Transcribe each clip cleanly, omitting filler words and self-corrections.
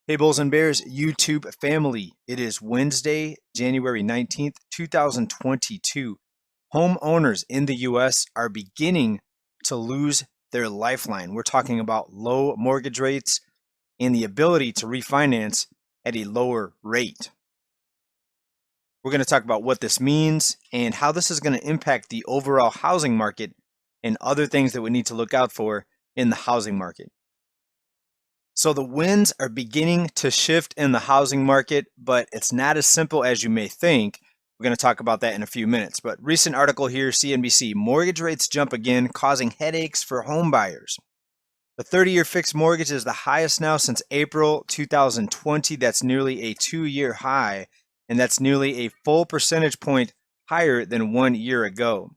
Hey, Bulls and Bears YouTube family. It is Wednesday, January 19th, 2022. Homeowners in the U.S. are beginning to lose their lifeline. We're talking about low mortgage rates and the ability to refinance at a lower rate. We're going to talk about what this means and how this is going to impact the overall housing market and other things that we need to look out for in the housing market. So the winds are beginning to shift in the housing market, but it's not as simple as you may think. We're going to talk about that in a few minutes. But recent article here, CNBC, mortgage rates jump again, causing headaches for home buyers. The 30-year fixed mortgage is the highest now since April 2020. That's nearly a 2-year high, and that's nearly a full percentage point higher than 1 year ago.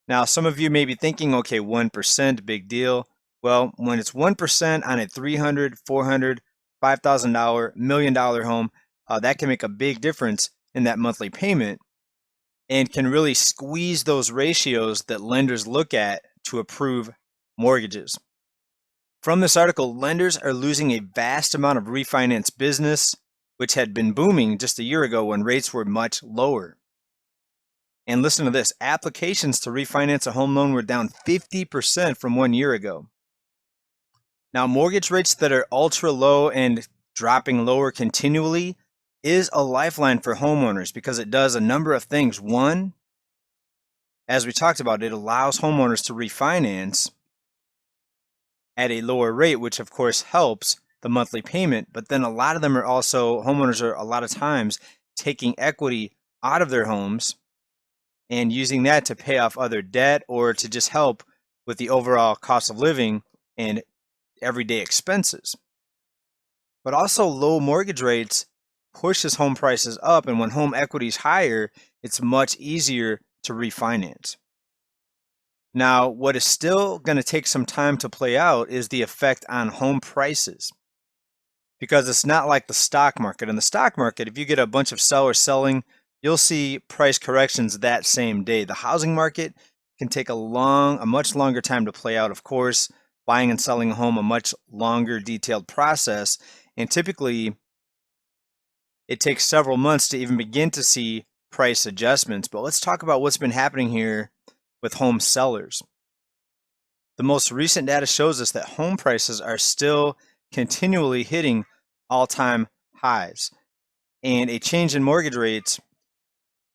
Now, some of you may be thinking, okay, 1%, big deal. Well, when it's 1% on a $300, $400, $5,000, $1 million home, that can make a big difference in that monthly payment and can really squeeze those ratios that lenders look at to approve mortgages. From this article, lenders are losing a vast amount of refinance business, which had been booming just a year ago when rates were much lower. And listen to this, applications to refinance a home loan were down 50% from 1 year ago. Now, mortgage rates that are ultra low and dropping lower continually is a lifeline for homeowners because it does a number of things. One, as we talked about, it allows homeowners to refinance at a lower rate, which of course helps the monthly payment. But then a lot of them are also, homeowners are a lot of times taking equity out of their homes and using that to pay off other debt or to just help with the overall cost of living and everyday expenses. But also low mortgage rates pushes home prices up, and when home equity is higher, it's much easier to refinance. Now, what is still going to take some time to play out is the effect on home prices, because it's not like the stock market. In the stock market, if you get a bunch of sellers selling, you'll see price corrections that same day. The housing market can take a much longer time to play out, of course. Buying and selling a home, a much longer detailed process, and typically it takes several months to even begin to see price adjustments. But let's talk about what's been happening here with home sellers. The most recent data shows us that home prices are still continually hitting all-time highs, and a change in mortgage rates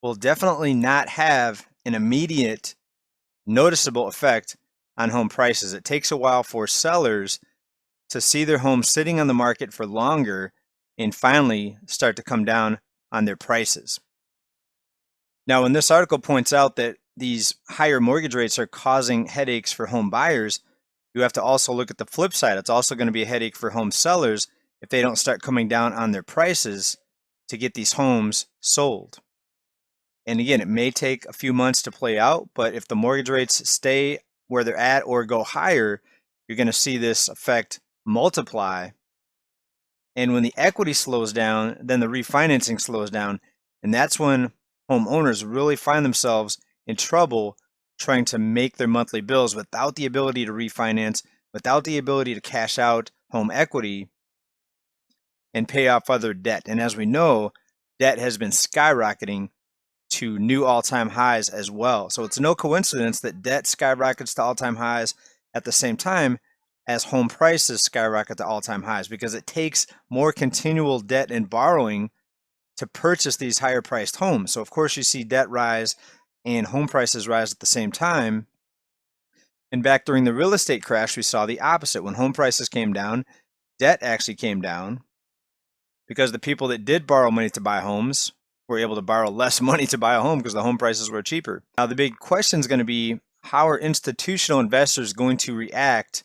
will definitely not have an immediate noticeable effect on home prices. It takes a while for sellers to see their home sitting on the market for longer and finally start to come down on their prices. Now, when this article points out that these higher mortgage rates are causing headaches for home buyers, you have to also look at the flip side. It's also going to be a headache for home sellers if they don't start coming down on their prices to get these homes sold. And again, it may take a few months to play out, but if the mortgage rates stay where they're at or go higher, you're going to see this effect multiply. And when the equity slows down, then the refinancing slows down. And that's when homeowners really find themselves in trouble trying to make their monthly bills without the ability to refinance, without the ability to cash out home equity and pay off other debt. And as we know, debt has been skyrocketing to new all-time highs as well. So it's no coincidence that debt skyrockets to all-time highs at the same time as home prices skyrocket to all-time highs, because it takes more continual debt and borrowing to purchase these higher priced homes. So of course you see debt rise and home prices rise at the same time. And back during the real estate crash, we saw the opposite. When home prices came down, debt actually came down because the people that did borrow money to buy homes were able to borrow less money to buy a home because the home prices were cheaper. Now, the big question is going to be, how are institutional investors going to react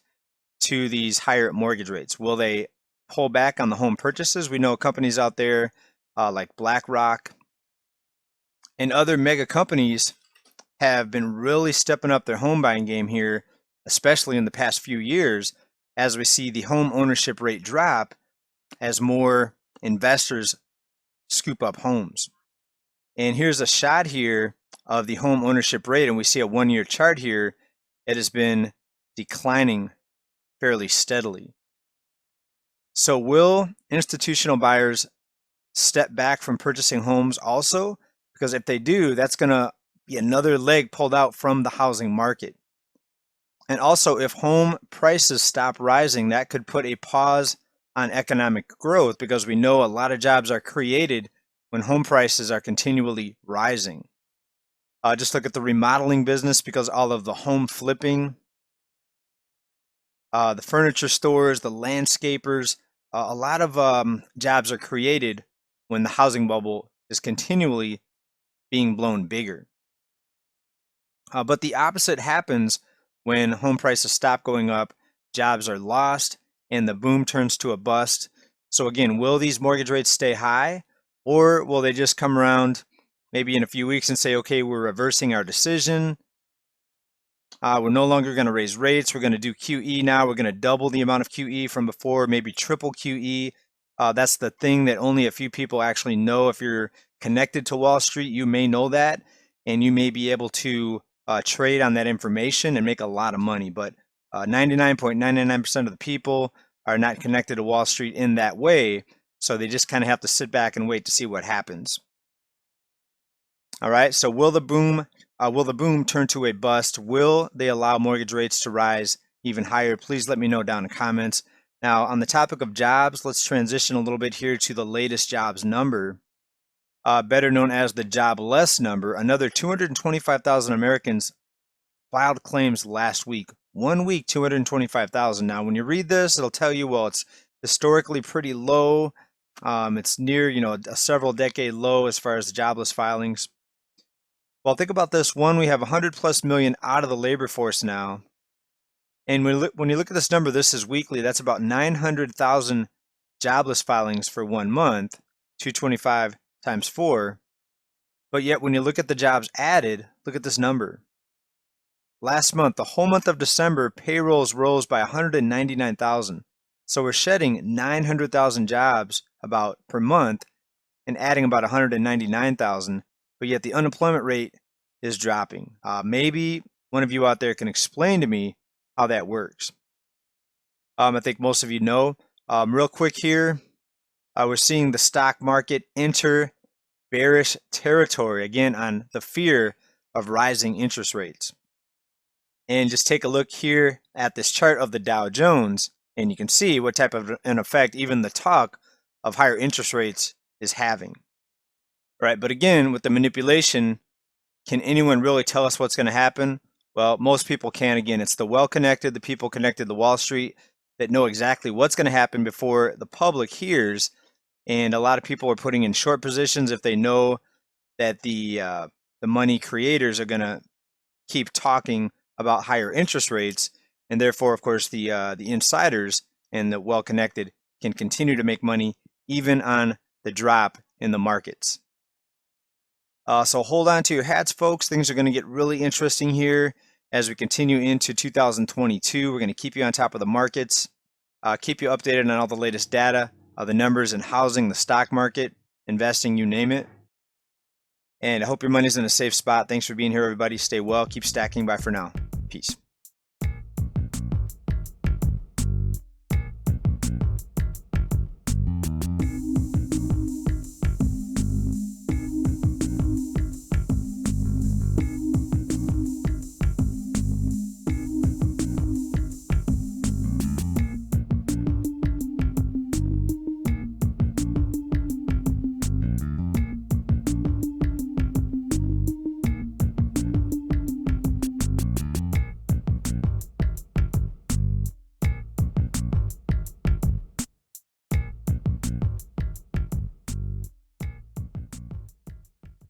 to these higher mortgage rates? Will they pull back on the home purchases? We know companies out there like BlackRock and other mega companies have been really stepping up their home buying game here, especially in the past few years, as we see the home ownership rate drop as more investors scoop up homes. And here's a shot here of the home ownership rate, and we see a 1-year chart here. It has been declining fairly steadily. So will institutional buyers step back from purchasing homes also? Because if they do, that's going to be another leg pulled out from the housing market. And also, if home prices stop rising, that could put a pause on economic growth, because we know a lot of jobs are created when home prices are continually rising. Just look at the remodeling business, because all of the home flipping, the furniture stores, the landscapers, a lot of jobs are created when the housing bubble is continually being blown bigger. But the opposite happens when home prices stop going up, jobs are lost, and the boom turns to a bust. So again, will these mortgage rates stay high, or will they just come around maybe in a few weeks and say, okay, we're reversing our decision. We're no longer going to raise rates. We're going to do QE now. We're going to double the amount of QE from before, maybe triple QE. That's the thing that only a few people actually know. If you're connected to Wall Street, you may know that, and you may be able to trade on that information and make a lot of money. But 99.99% of the people are not connected to Wall Street in that way. So they just kind of have to sit back and wait to see what happens. All right, so will the boom turn to a bust? Will they allow mortgage rates to rise even higher? Please let me know down in the comments. Now, on the topic of jobs, let's transition a little bit here to the latest jobs number, better known as the jobless number. Another 225,000 Americans filed claims last week. 1 week, 225,000. Now, when you read this, it'll tell you, well, it's historically pretty low. It's near, a several decade low as far as the jobless filings. Well, think about this. One, we have 100+ million out of the labor force now. And when you look at this number, this is weekly. That's about 900,000 jobless filings for 1 month, 225 times 4. But yet, when you look at the jobs added, look at this number. Last month, the whole month of December, payrolls rose by 199,000. So we're shedding 900,000 jobs about per month and adding about 199,000. But yet the unemployment rate is dropping. Maybe one of you out there can explain to me how that works. I think most of you know. Real quick here, we're seeing the stock market enter bearish territory, again, on the fear of rising interest rates. And just take a look here at this chart of the Dow Jones, and you can see what type of an effect even the talk of higher interest rates is having. Right, but again, with the manipulation, can anyone really tell us what's going to happen? Well, most people can. Again, it's the well-connected, the people connected to Wall Street that know exactly what's going to happen before the public hears. And a lot of people are putting in short positions if they know that the money creators are going to keep talking about higher interest rates, and therefore, of course, the insiders and the well-connected can continue to make money even on the drop in the markets. So hold on to your hats, folks. Things are going to get really interesting here as we continue into 2022. We're going to keep you on top of the markets, keep you updated on all the latest data, the numbers in housing, the stock market, investing, you name it. And I hope your money's in a safe spot. Thanks for being here, everybody. Stay well. Keep stacking. Bye for now. Peace.